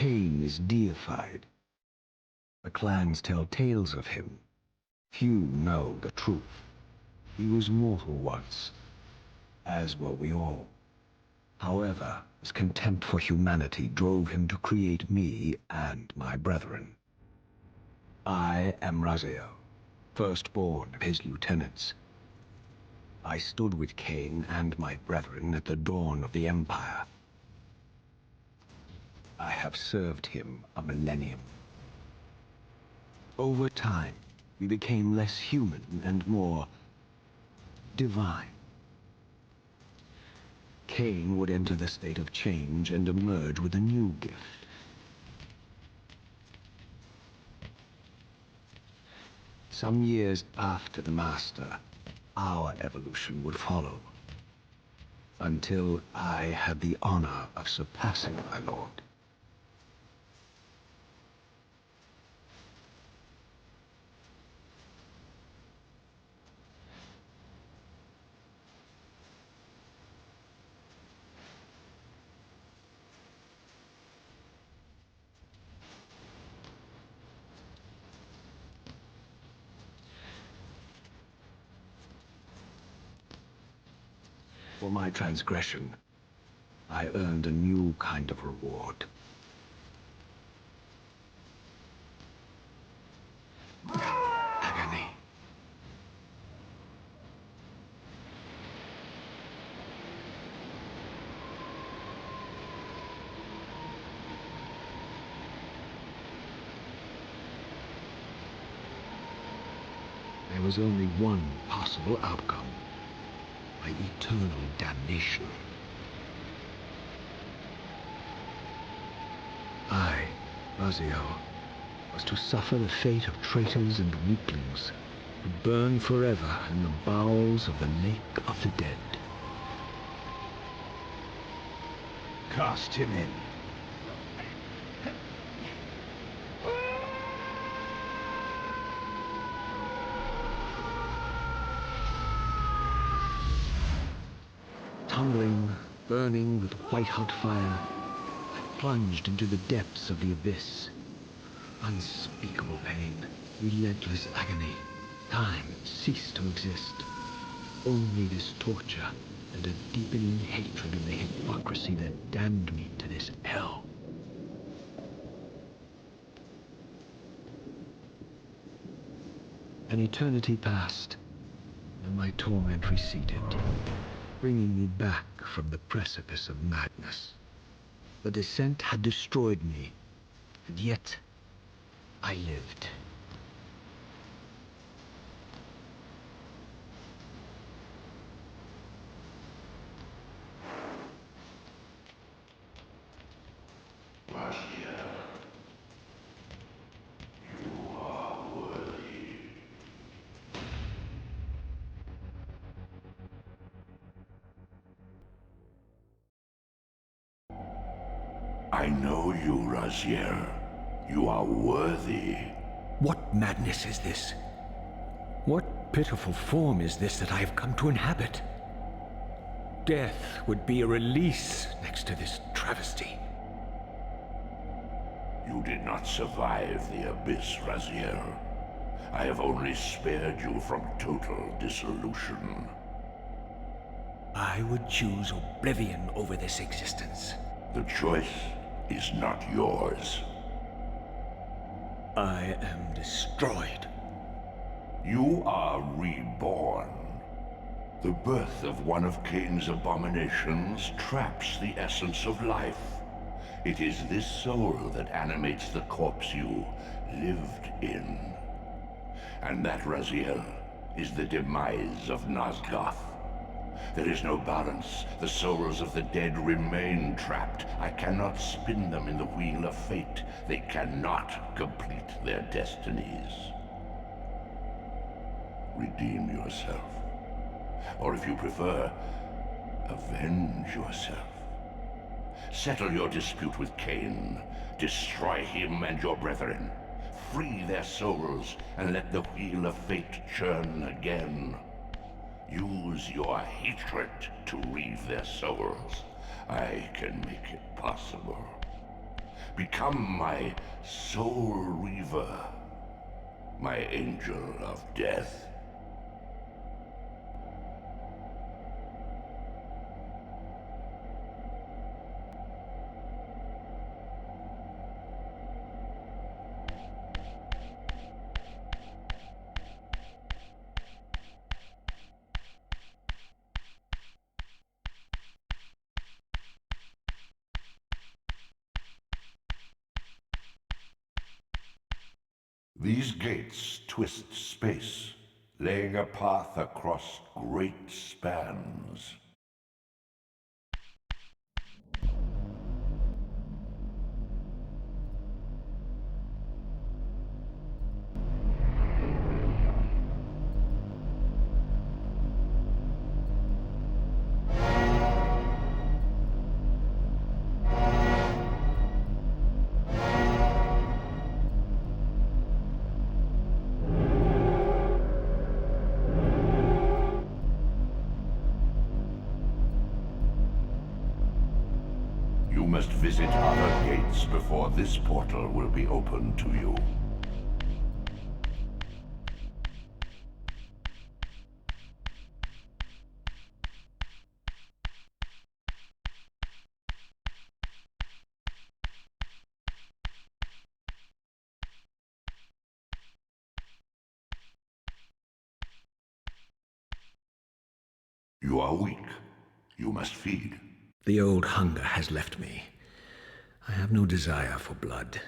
Kain is deified. The clans tell tales of him. Few know the truth. He was mortal once, as were we all. However, his contempt for humanity drove him to create me and my brethren. I am Raziel, firstborn of his lieutenants. I stood with Kain and my brethren at the dawn of the Empire. I have served him a millennium. Over time, we became less human and more divine. Kain would enter the state of change and emerge with a new gift. Some years after the Master, our evolution would follow, until I had the honor of surpassing my lord. For my transgression, I earned a new kind of reward. Agony. There was only one possible outcome. My eternal damnation. I, Raziel, was to suffer the fate of traitors and weaklings, to burn forever in the bowels of the lake of the dead. Cast him in. Tumbling, burning with white-hot fire, I plunged into the depths of the abyss. Unspeakable pain, relentless agony. Time ceased to exist. Only this torture and a deepening hatred of the hypocrisy that damned me to this hell. An eternity passed, and my torment receded, bringing me back from the precipice of madness. The descent had destroyed me, and yet I lived. I know you, Raziel. You are worthy. What madness is this? What pitiful form is this that I have come to inhabit? Death would be a release next to this travesty. You did not survive the abyss, Raziel. I have only spared you from total dissolution. I would choose oblivion over this existence. The choice is not yours. I am destroyed. You are reborn. The birth of one of Kain's abominations traps the essence of life. It is this soul that animates the corpse you lived in. And that, Raziel, is the demise of Nosgoth. There is no balance. The souls of the dead remain trapped. I cannot spin them in the wheel of fate. They cannot complete their destinies. Redeem yourself. Or if you prefer, avenge yourself. Settle your dispute with Kain. Destroy him and your brethren. Free their souls and let the wheel of fate churn again. Use your hatred to reave their souls. I can make it possible. Become my soul Reaver, my angel of death. These gates twist space, laying a path across great spans. You must visit other gates before this portal will be open to you. You are weak. You must feed. The old hunger has left me. I have no desire for blood.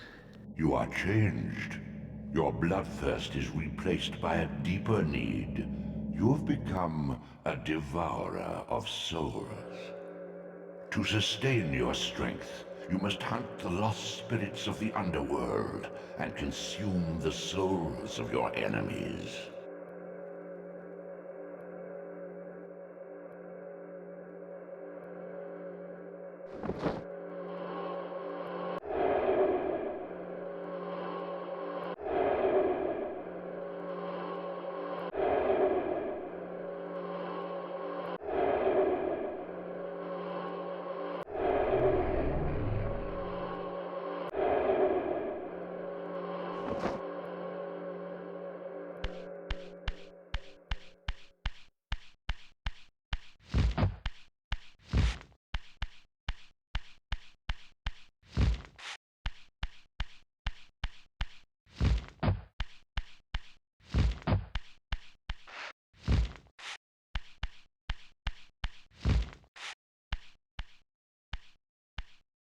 You are changed. Your bloodthirst is replaced by a deeper need. You have become a devourer of souls. To sustain your strength, you must hunt the lost spirits of the underworld and consume the souls of your enemies.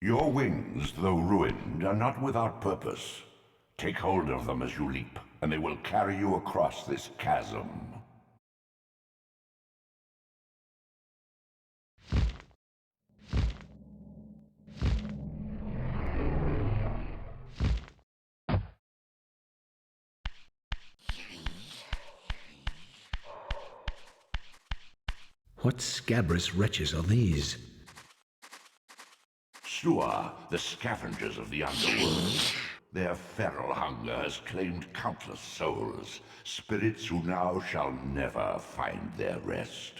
Your wings, though ruined, are not without purpose. Take hold of them as you leap, and they will carry you across this chasm. What scabrous wretches are these? Sewer, the scavengers of the underworld. Their feral hunger has claimed countless souls, spirits who now shall never find their rest.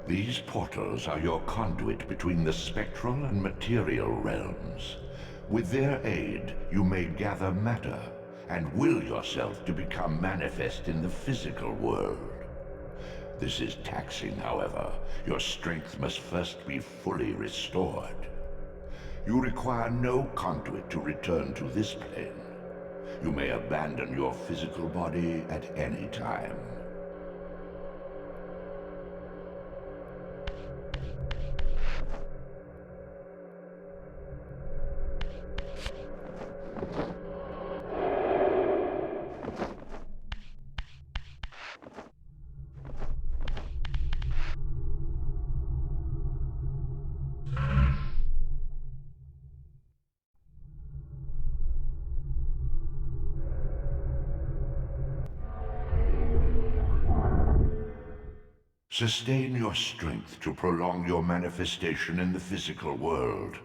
These portals are your conduit between the spectral and material realms. With their aid, you may gather matter and will yourself to become manifest in the physical world. This is taxing, however. Your strength must first be fully restored. You require no conduit to return to this plane. You may abandon your physical body at any time. Sustain your strength to prolong your manifestation in the physical world.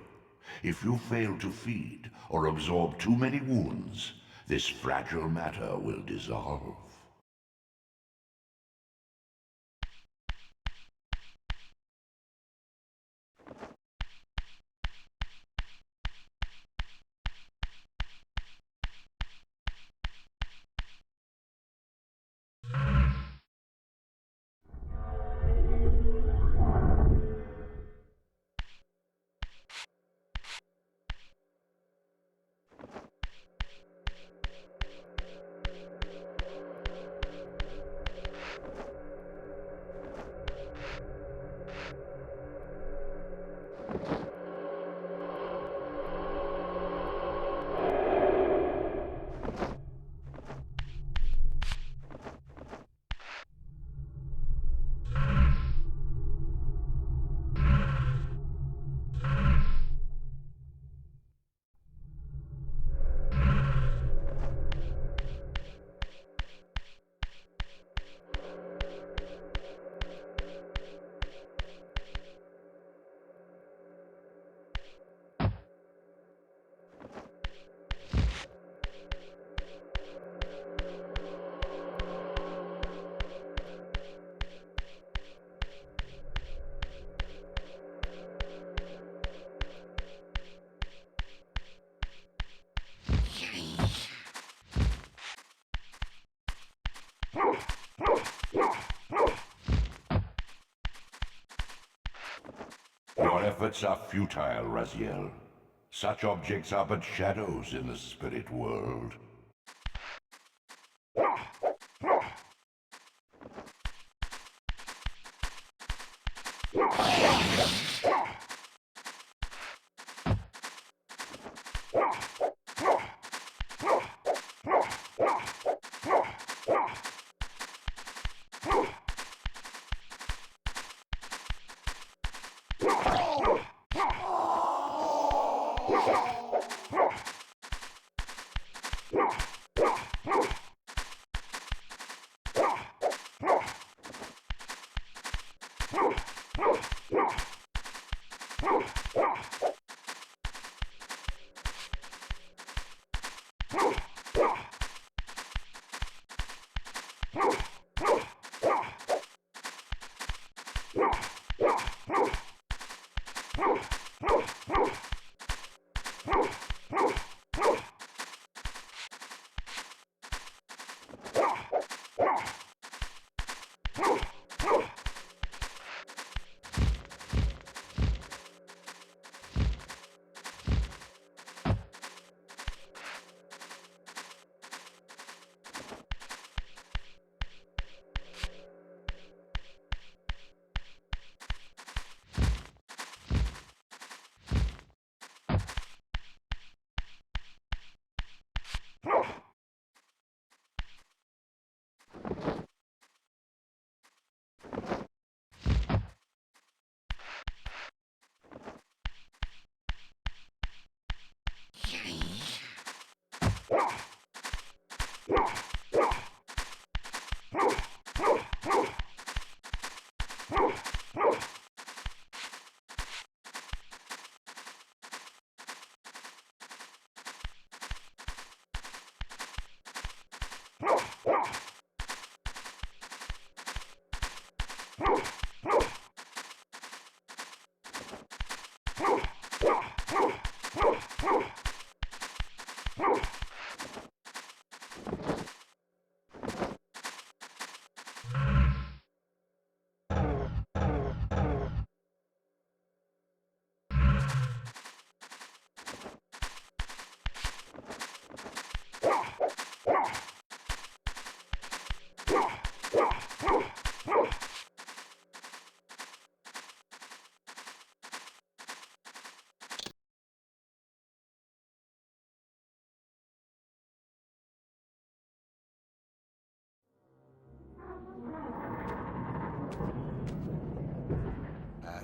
If you fail to feed or absorb too many wounds, this fragile matter will dissolve. Your efforts are futile, Raziel. Such objects are but shadows in the spirit world.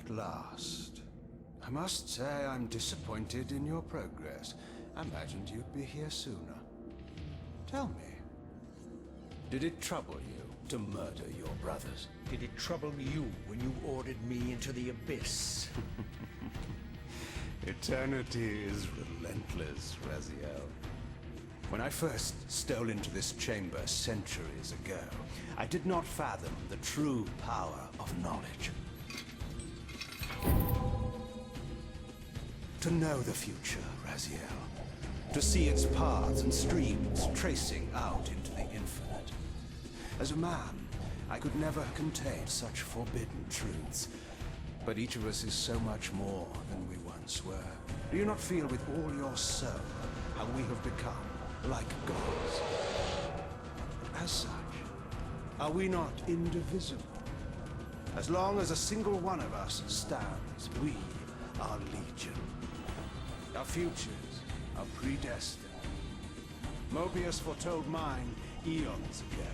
at last. I must say I'm disappointed in your progress. I imagined you'd be here sooner. Tell me, did it trouble you to murder your brothers? Did it trouble you when you ordered me into the abyss? Eternity is relentless, Raziel. When I first stole into this chamber centuries ago, I did not fathom the true power of knowledge. To know the future, Raziel. To see its paths and streams tracing out into the infinite. As a man, I could never contain such forbidden truths. But each of us is so much more than we once were. Do you not feel with all your soul how we have become like gods? As such, are we not indivisible? As long as a single one of us stands, we are legion. Our futures are predestined. Mobius foretold mine eons ago.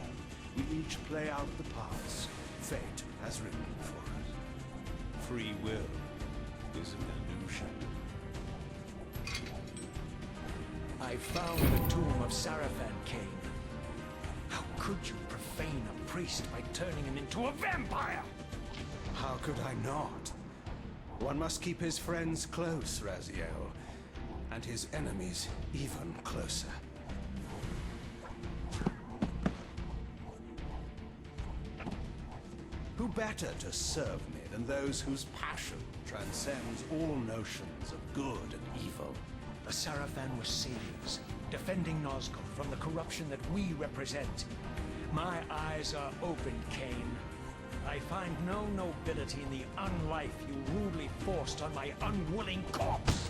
We each play out the parts fate has written for us. Free will is an illusion. I found the tomb of Sarafan, Kain. How could you profane a priest by turning him into a vampire? How could I not? One must keep his friends close, Raziel, and his enemies even closer. Who better to serve me than those whose passion transcends all notions of good and evil? The Sarafan were saviors, defending Nazgûl from the corruption that we represent. My eyes are opened, Kain. I find no nobility in the unlife you rudely forced on my unwilling corpse.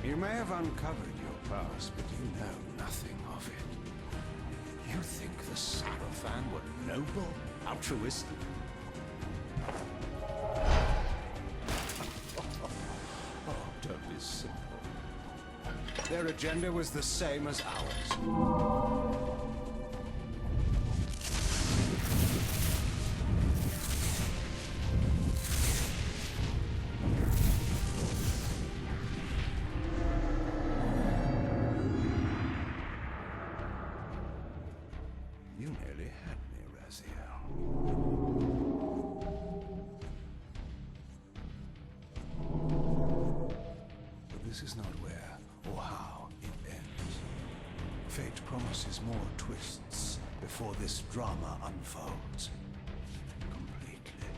You may have uncovered your past, but you know nothing of it. You think the Sarafan were noble, altruistic? Oh, don't be simple. Their agenda was the same as ours. You nearly had me, Raziel. But this is not where or how it ends. Fate promises more twists before this drama unfolds completely.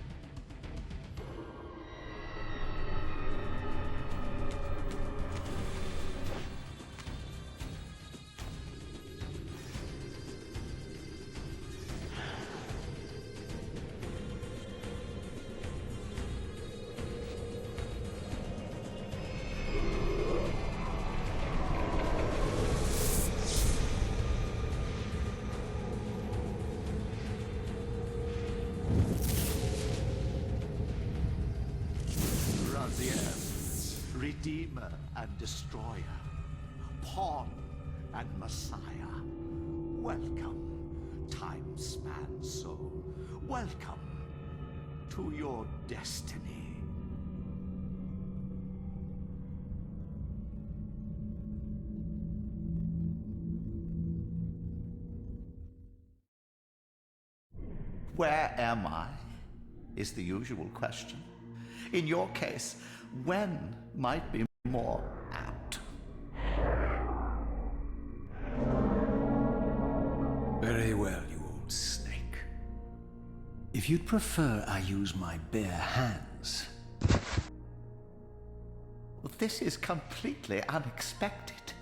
Redeemer and Destroyer, Pawn and Messiah. Welcome, time-span soul. Welcome to your destiny. Where am I? Is the usual question. In your case, when might be more apt. Very well, you old snake. If you'd prefer I use my bare hands... This is completely unexpected.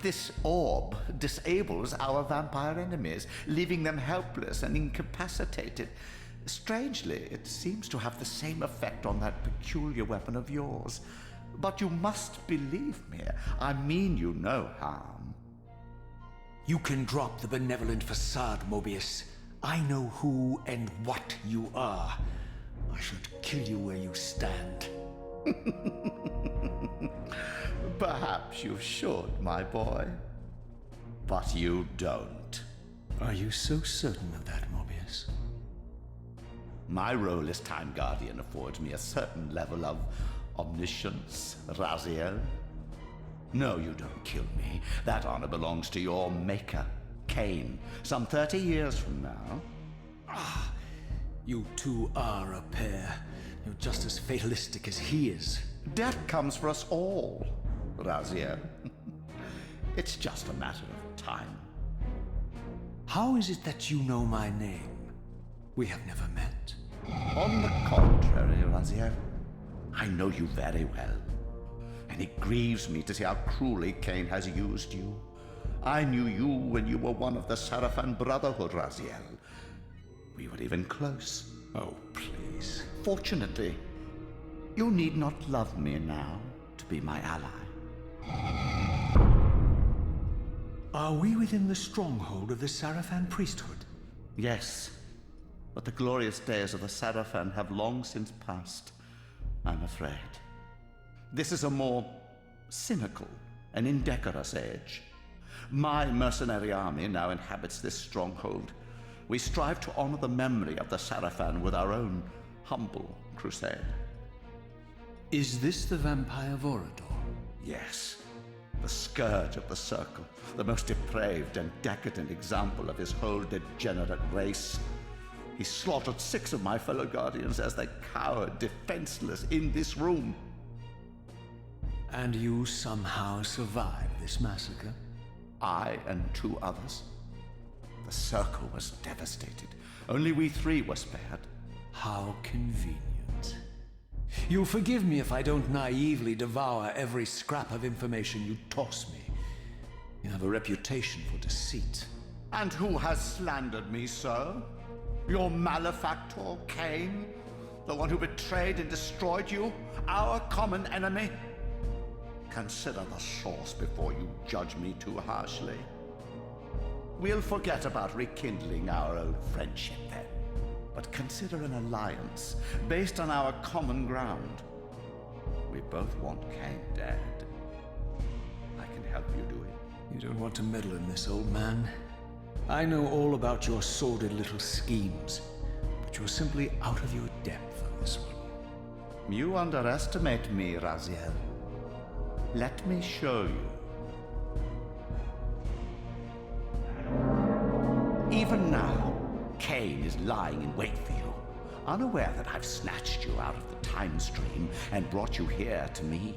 This orb disables our vampire enemies, leaving them helpless and incapacitated. Strangely, it seems to have the same effect on that peculiar weapon of yours. But you must believe me. I mean you no harm. You can drop the benevolent facade, Mobius. I know who and what you are. I should kill you where you stand. Perhaps you should, my boy. But you don't. Are you so certain of that, Mobius? My role as Time Guardian affords me a certain level of omniscience, Raziel. No, you don't kill me. That honor belongs to your maker, Kain, some 30 years from now. You two are a pair. You're just as fatalistic as he is. Death comes for us all, Raziel. It's just a matter of time. How is it that you know my name? We have never met. On the contrary, Raziel, I know you very well. And it grieves me to see how cruelly Kain has used you. I knew you when you were one of the Sarafan Brotherhood, Raziel. We were even close. Oh, please. Fortunately, you need not love me now to be my ally. Are we within the stronghold of the Sarafan priesthood? Yes, but the glorious days of the Sarafan have long since passed, I'm afraid. This is a more cynical and indecorous age. My mercenary army now inhabits this stronghold. We strive to honor the memory of the Sarafan with our own humble crusade. Is this the vampire Vorador? Yes, the scourge of the Circle, the most depraved and decadent example of his whole degenerate race. He slaughtered 6 of my fellow Guardians as they cowered defenseless in this room. And you somehow survived this massacre? I and 2 others. The Circle was devastated. Only we 3 were spared. How convenient. You'll forgive me if I don't naively devour every scrap of information you toss me. You have a reputation for deceit. And who has slandered me so? Your malefactor, Kain? The one who betrayed and destroyed you? Our common enemy? Consider the source before you judge me too harshly. We'll forget about rekindling our old friendship then. But consider an alliance based on our common ground. We both want Kain dead. I can help you do it. You don't want to meddle in this, old man. I know all about your sordid little schemes, but you're simply out of your depth on this one. You underestimate me, Raziel. Let me show you. Even now, Kain is lying in wait for you, unaware that I've snatched you out of the time stream and brought you here to me.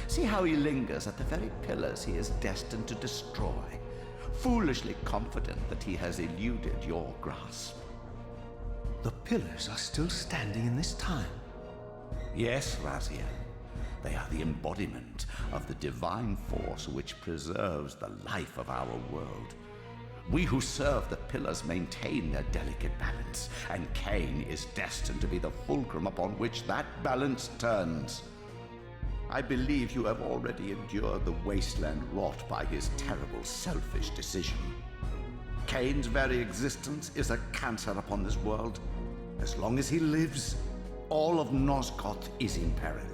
See how he lingers at the very pillars he is destined to destroy, foolishly confident that he has eluded your grasp. The pillars are still standing in this time. Yes, Raziel. They are the embodiment of the divine force which preserves the life of our world. We who serve the pillars maintain their delicate balance, and Kain is destined to be the fulcrum upon which that balance turns. I believe you have already endured the wasteland wrought by his terrible, selfish decision. Kain's very existence is a cancer upon this world. As long as he lives, all of Nosgoth is in peril.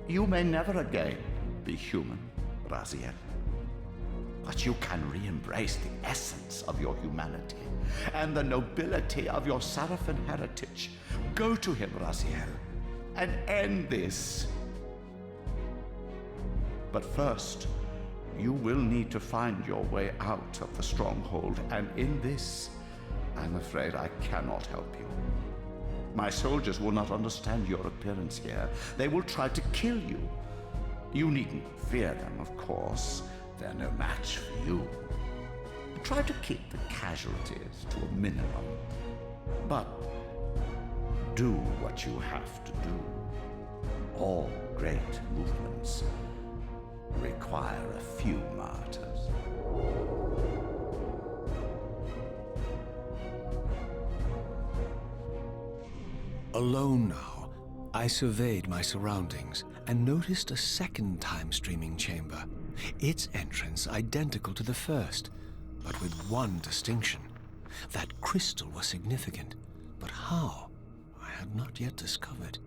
You may never again be human, Raziel. But you can re-embrace the essence of your humanity and the nobility of your Sarafan heritage. Go to him, Raziel, and end this. But first, you will need to find your way out of the stronghold, and in this, I'm afraid I cannot help you. My soldiers will not understand your appearance here. They will try to kill you. You needn't fear them, of course. They're no match for you. Try to keep the casualties to a minimum. But do what you have to do. All great movements require a few martyrs. Alone now, I surveyed my surroundings and noticed a second time-streaming chamber. Its entrance identical to the first, but with one distinction. That crystal was significant, but how? I had not yet discovered.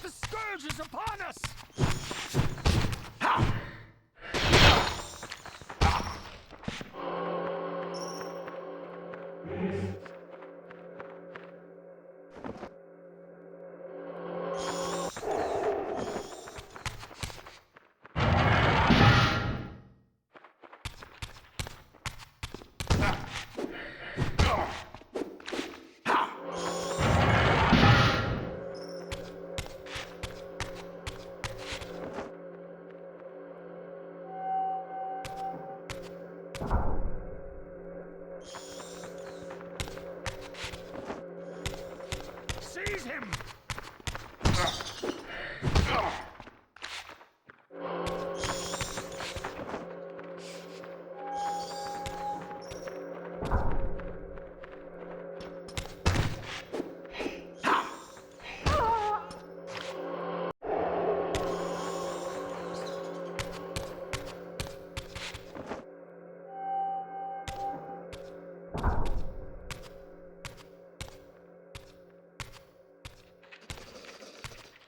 The scourge is upon us! Seize him!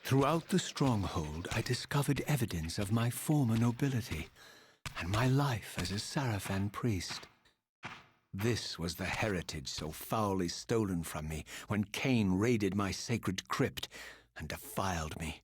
Throughout the stronghold, I discovered evidence of my former nobility and my life as a Sarafan priest. This was the heritage so foully stolen from me when Kain raided my sacred crypt and defiled me.